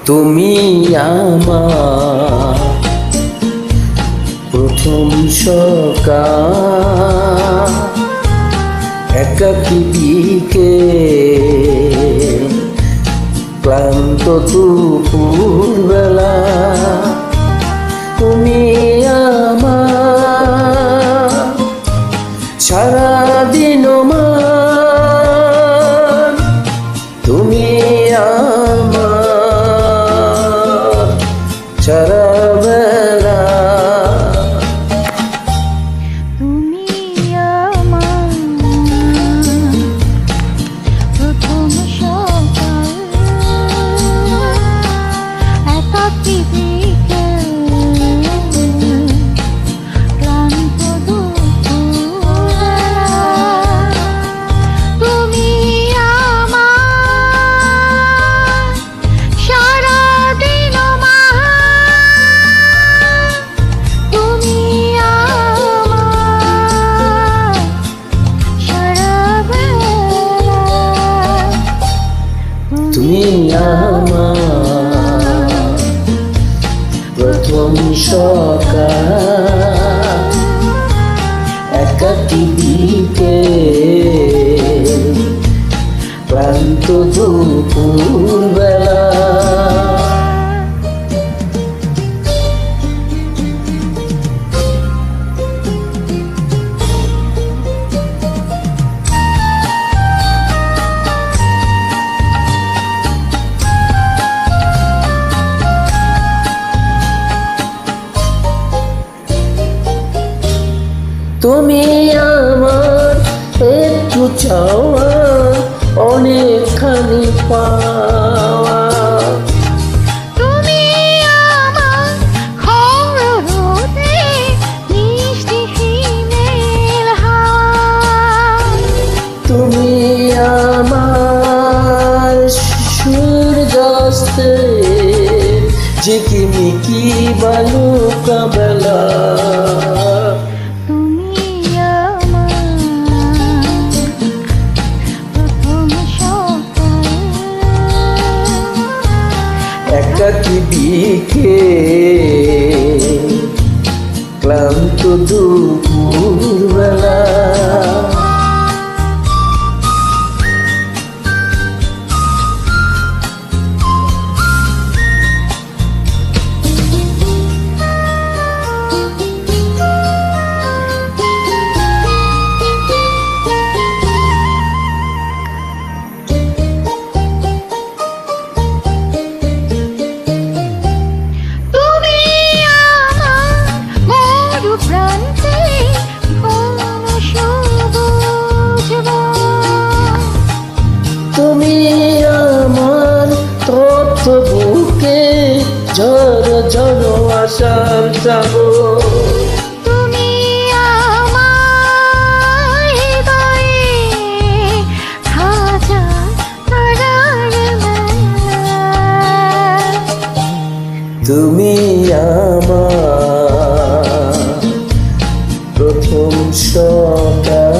তুমি আমার প্রথম সকাল, একাকী বিকেল, ক্লান্ত দুপুরবেলা। তুমি আমার সারাদিন মান, তুমি আমার সারা বেলা। তুমি আমার প্রথম সকাল, একাকী বিকেল, ক্লান্ত দুপুরবেলা। তুমি আমার সারাদিন মান, তুমি আমার সারা বেলা। তুমি আমার প্রথম সকাল, একাকী বিকেল, ক্লান্ত দুপুরবেলা। তুমি আমার একটু চাওয়া, অনেকখানি পাওয়া। তুমি আমার খরতে মিষ্টি হিমেল হাওয়া। তুমি আমার সূর্যাস্তে ঝিকিমিকি বালুকা বেলা। তুমি আমার প্রথম সকাল, একাকী বিকেল, ক্লান্ত দুপুরবেলা। তুমি আমার মরু প্রান্তে ঘন সবুজ বন। তুমি আমার তথ্য বুকে ঝড় ঝড় আসার যাবো। তুমি আমার হৃদয়ে হাজার তারার মেলা। তুমি আমার প্রথম সকাল,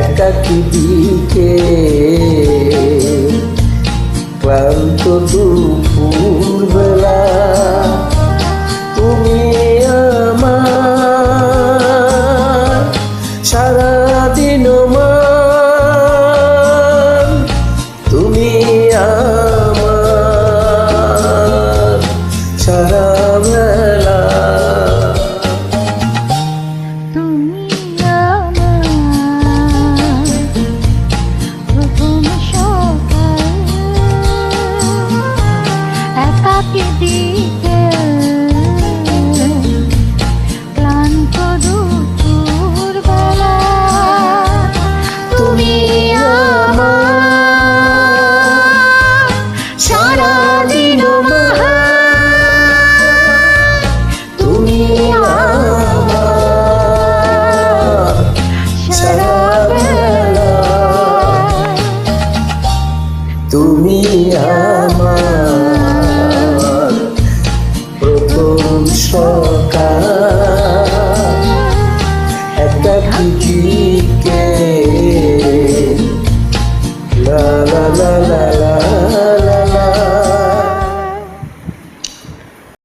একাকী বিকেল, ক্লান্ত দুপুরবেলা। তুমি আমার সারাদিন মান, তুমি